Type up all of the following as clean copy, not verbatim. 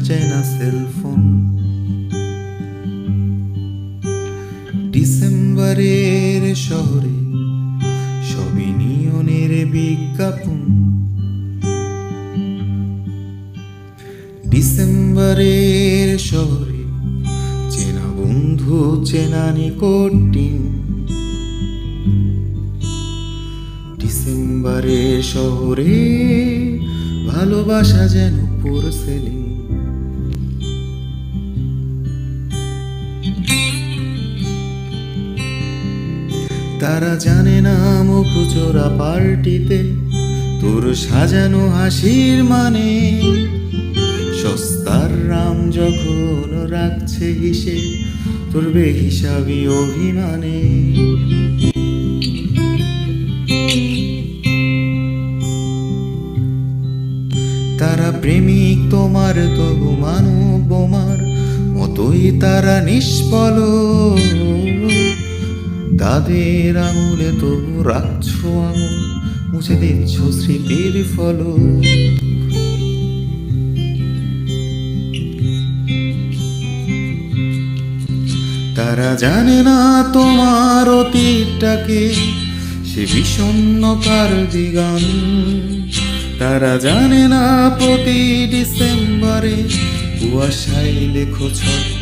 চেনা সেলফোন। ডিসেম্বরের শহরে সবই নিয়নের বিজ্ঞাপন। ডিসেম্বরের শহরে চেনা বন্ধু, চেনা নিকটিন। ডিসেম্বরের শহরে ভালোবাসা যেন পোরসেলিন। তারা জানে না মুখচোরা পার্টিতে তোর সাজানো হাসির মানে। সস্তার রাম যখন রাখছে হিসেব তোর বেহিসাবি অভিমানে। তারা প্রেমিক তোমার, তবু মানব বোমার মতোই তারা নিষ্ফল। তাদের আঙুলে তবু রাখছো আঙুল, মুছে দিচ্ছ স্মৃতির ফলক। তারা জানে না তোমার অতীতটাকে, সে বিষণ্ণতার দিগান। তারা জানে না প্রতি ডিসেম্বরে কুয়াশায় লেখো ছত্র।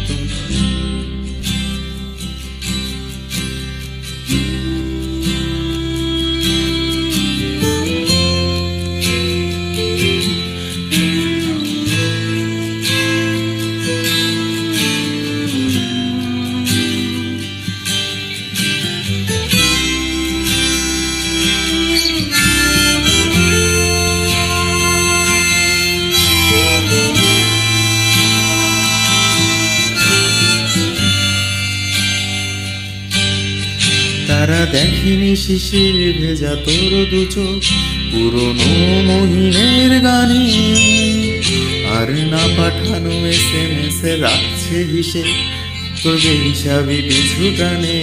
তারা দেখেনি শিশির ভেজা তোর দুচোখ পুরনো মহিনের গানে। আর না পাঠানো SMS রাখছে হিসেব তোর বেহিসাবি পিছু টানে।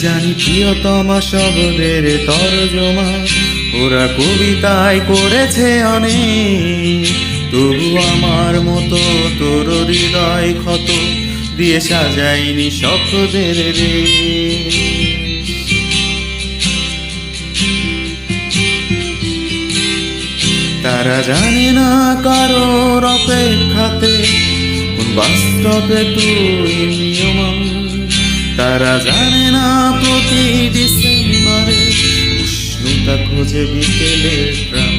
জানি প্রিয়তমা শব্দের তর্জমা ওরা কবিতায় করেছে অনেক। তবু আমার মতো তোর হৃদয় ক্ষত দিয়ে সাজাইনি স্বপ্নের রে। তারা জানে না কারোর অপেক্ষাতে কোন বাস্তবে তুই নিয়মন। তারা জানে না প্রতি ডিসেম্বরে উষ্ণতা খোঁজে বিকেলের প্রাণ।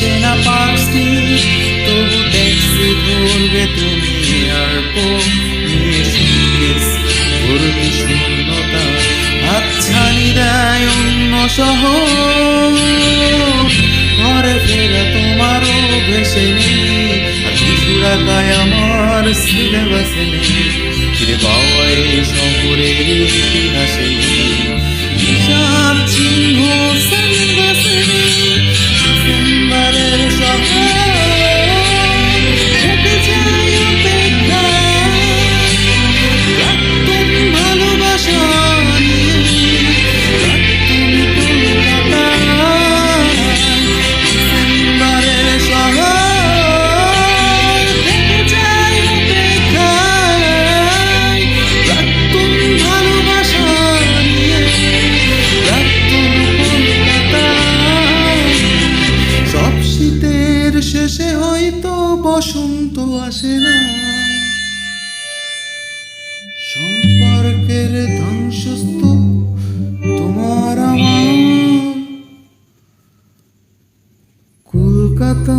চেনা পার্সটি তবু ট্যাক্সি ধরবে তুমি আর ভর্তি শূন্যতা হাতছানি দেয় অন্য শহর। ঘরে ফেরা তোমারও ভেসে নেই, আর কিছু রাখায় আমার সিলেবাসে নেই। ফিরে পাওয়া এই শহরের ইতিহাসে হিসাব চিহ্ন সিলেবাসে নেই। ডিসেম্বরের শহর যেতে চাই অপেক্ষায়, প্রাক্তন ভালোবাসা নিয়ে প্রাক্তন কলকাতায়। ডিসেম্বরের শহর যেতে চাই অপেক্ষায়, প্রাক্তন ভালোবাসা নিয়ে প্রাক্তন কলকাতায়। সব শীতের শেষে হয়তো বসন্ত আসে না, সম্পর্কের ধ্বংসস্তূপ তোমার আমার কলকাতা।